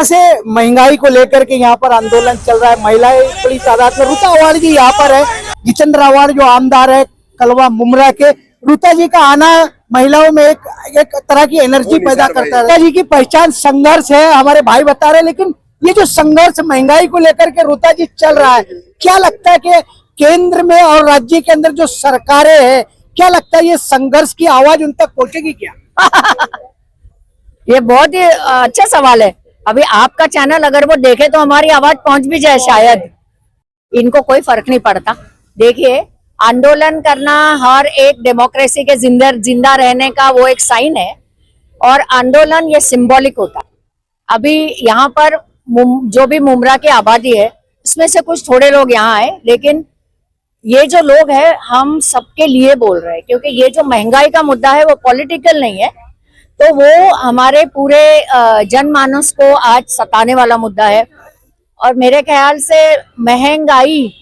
से महंगाई को लेकर के यहाँ पर आंदोलन चल रहा है। महिलाएं बड़ी तादाद में, रुता अवार्ड जी यहाँ पर है, जितेंद्र अवार्ड जो आमदार है कलवा मुमरा के। रुता जी का आना महिलाओं में एक तरह की एनर्जी पैदा करता है। रुता जी की पहचान संघर्ष है, हमारे भाई बता रहे हैं, लेकिन ये जो संघर्ष महंगाई को लेकर के रुता जी चल रहा है, क्या लगता है कि केंद्र में और राज्य के अंदर जो सरकारें हैं, क्या लगता है ये संघर्ष की आवाज उन तक पहुंचेगी क्या? ये बहुत ही अच्छा सवाल है। अभी आपका चैनल अगर वो देखे तो हमारी आवाज पहुंच भी जाए शायद। इनको कोई फर्क नहीं पड़ता। देखिए, आंदोलन करना हर एक डेमोक्रेसी के जिंदा रहने का वो एक साइन है, और आंदोलन ये सिंबॉलिक होता है। अभी यहाँ पर जो भी मुमरा की आबादी है, उसमें से कुछ थोड़े लोग यहाँ आए, लेकिन ये जो लोग हैं हम सबके लिए बोल रहे हैं, क्योंकि ये जो महंगाई का मुद्दा है वो पॉलिटिकल नहीं है, तो वो हमारे पूरे जनमानस को आज सताने वाला मुद्दा है। और मेरे ख्याल से महंगाई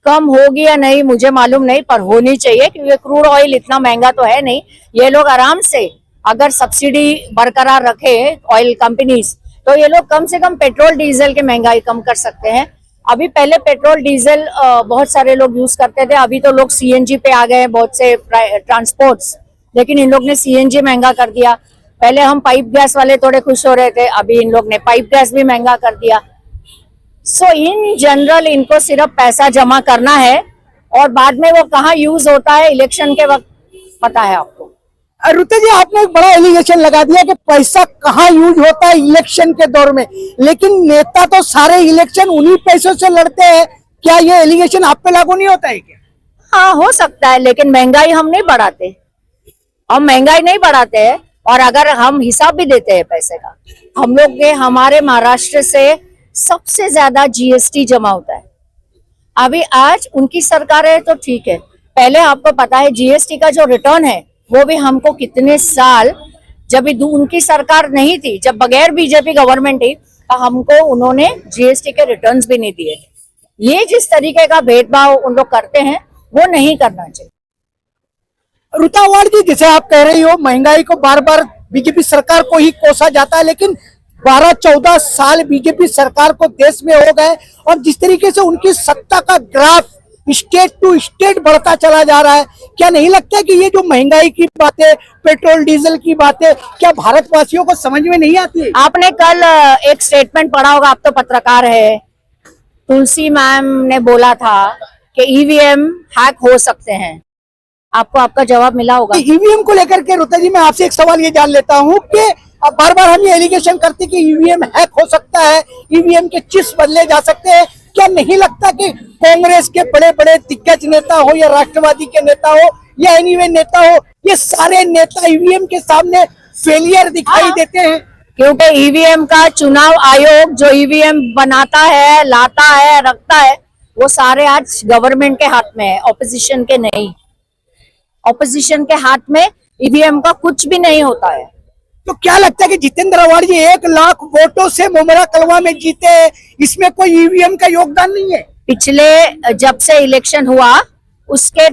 कम होगी या नहीं मुझे मालूम नहीं, पर होनी चाहिए, क्योंकि क्रूड ऑयल इतना महंगा तो है नहीं। ये लोग आराम से अगर सब्सिडी बरकरार रखे ऑयल कंपनीज, तो ये लोग कम से कम पेट्रोल डीजल की महंगाई कम कर सकते हैं। अभी पहले पेट्रोल डीजल बहुत सारे लोग यूज करते थे, अभी तो लोग सीएनजी पे आ गए बहुत से ट्रांसपोर्ट्स, लेकिन इन लोग ने सीएनजी महंगा कर दिया। पहले हम पाइप गैस वाले थोड़े खुश हो रहे थे, अभी इन लोग ने पाइप गैस भी महंगा कर दिया। सो इन जनरल इनको सिर्फ पैसा जमा करना है, और बाद में वो कहाँ यूज होता है इलेक्शन के वक्त पता है आपको। रुता जी, आपने एक बड़ा एलिगेशन लगा दिया कि पैसा कहाँ यूज होता है इलेक्शन के दौर में, लेकिन नेता तो सारे इलेक्शन उन्हीं पैसों से लड़ते हैं। क्या ये एलिगेशन आप पे लागू नहीं होता है क्या? हाँ, हो सकता है, लेकिन महंगाई हम नहीं बढ़ाते। हम महंगाई नहीं बढ़ाते हैं, और अगर हम हिसाब भी देते हैं पैसे का, हम लोग के हमारे महाराष्ट्र से सबसे ज्यादा जीएसटी जमा होता है। अभी आज उनकी सरकार है तो ठीक है, पहले आपको पता है जीएसटी का जो रिटर्न है वो भी हमको कितने साल, जब उनकी सरकार नहीं थी, जब बगैर बीजेपी गवर्नमेंट थी, तो हमको उन्होंने जीएसटी के रिटर्न्स भी नहीं दिए। ये जिस तरीके का भेदभाव उन लोग करते हैं वो नहीं करना चाहिए। रुता अवार्ड जी, जैसे आप कह रही हो महंगाई को बार बार बीजेपी सरकार को ही कोसा जाता है, लेकिन 12-14 साल बीजेपी सरकार को देश में हो गए, और जिस तरीके से उनकी सत्ता का ग्राफ स्टेट टू स्टेट बढ़ता चला जा रहा है, क्या नहीं लगता कि ये जो महंगाई की बातें, पेट्रोल डीजल की बातें, क्या भारतवासियों को समझ में नहीं आती है? आपने कल एक स्टेटमेंट पढ़ा होगा, आप तो पत्रकार है, तुलसी मैम ने बोला था कि ईवीएम हैक हो सकते हैं। आपको आपका जवाब मिला होगा। ईवीएम को लेकर के रुता जी, मैं आपसे एक सवाल ये जान लेता हूँ कि अब बार बार हम ये एलिगेशन करते कि ईवीएम हैक हो सकता है, ईवीएम के चिप्स बदले जा सकते हैं। क्या नहीं लगता कि कांग्रेस के बड़े बड़े दिग्गज नेता हो या राष्ट्रवादी के नेता हो या एनीवे नेता हो, ये सारे नेता ईवीएम के सामने फेलियर दिखाई देते हैं? क्योंकि ईवीएम का चुनाव आयोग जो ईवीएम बनाता है, लाता है, रखता है, वो सारे आज गवर्नमेंट के हाथ में है, ऑपोजिशन के नहीं। ऑपोजिशन के हाथ में ईवीएम का कुछ भी नहीं होता है। तो क्या लगता है कि जितेंद्र अवार्ड जी 1 लाख वोटों से मुमरा कलवा में जीते, इसमें कोई ईवीएम का योगदान नहीं है? पिछले जब से इलेक्शन हुआ उसके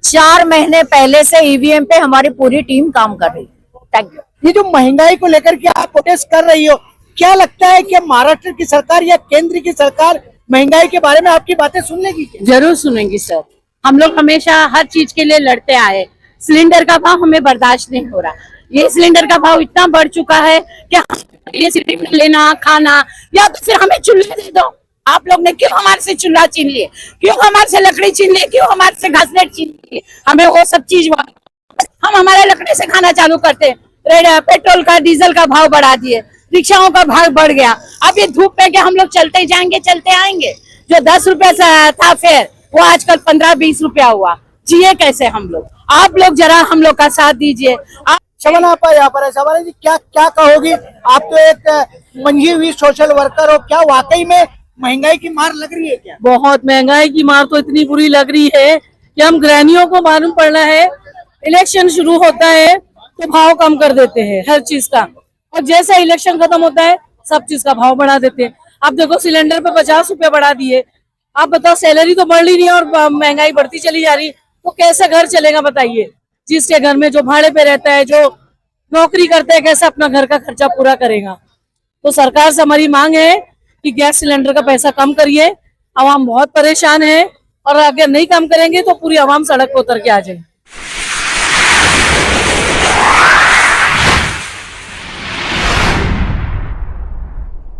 4 महीने पहले से ईवीएम पे हमारी पूरी टीम काम कर रही है। Thank you. ये जो महंगाई को लेकर के आप प्रोटेस्ट कर रही हो, क्या लगता है कि महाराष्ट्र की सरकार या केंद्र की सरकार महंगाई के बारे में आपकी बातें सुन लेगी? जरूर सुनेंगी सर। हम लोग हमेशा हर चीज के लिए लड़ते आए। सिलेंडर का भाव हमें बर्दाश्त नहीं हो रहा। ये सिलेंडर का भाव इतना बढ़ चुका है कि ये सिलेंडर लेना, खाना, या तो फिर हमें चूल्हे दे दो। आप लोग ने क्यों हमारे से चूल्हा छीन लिए, क्यों हमारे से लकड़ी छीन लिए, क्यों हमारे से घासलेट छीन लिए? हमें वो सब चीज, हम हमारे लकड़ी से खाना चालू करते। पेट्रोल का, डीजल का भाव बढ़ा दिए, रिक्शाओं का भाव बढ़ गया। अब ये धूप में कि हम लोग चलते जाएंगे, चलते आएंगे। जो 10 रुपया था फेयर, वो आजकल 15-20 रुपया हुआ। जिए कैसे हम लोग? आप लोग जरा हम लोग का साथ दीजिए। शबाना आपा यहाँ पर है। शबाना जी, क्या क्या कहोगी? आप तो एक मंझी हुई सोशल वर्कर हो, क्या वाकई में महंगाई की मार लग रही है क्या? बहुत महंगाई की मार तो इतनी बुरी लग रही है कि हम गृहिणियों को मालूम पड़ना है, इलेक्शन शुरू होता है तो भाव कम कर देते हैं हर चीज का, और जैसे इलेक्शन खत्म होता है सब चीज का भाव बढ़ा देते हैं। आप देखो, सिलेंडर पे 50 रुपया बढ़ा दिए। आप बताओ, सैलरी तो बढ़ रही नहीं और महंगाई बढ़ती चली जा रही, तो कैसे घर चलेगा बताइए? जिसके घर में जो भाड़े पे रहता है, जो नौकरी करता है, कैसे अपना घर का खर्चा पूरा करेगा? तो सरकार से हमारी मांग है कि गैस सिलेंडर का पैसा कम करिए। आवाम बहुत परेशान है और अगर नहीं कम करेंगे तो पूरी आवाम सड़क पर उतर के आ जाए।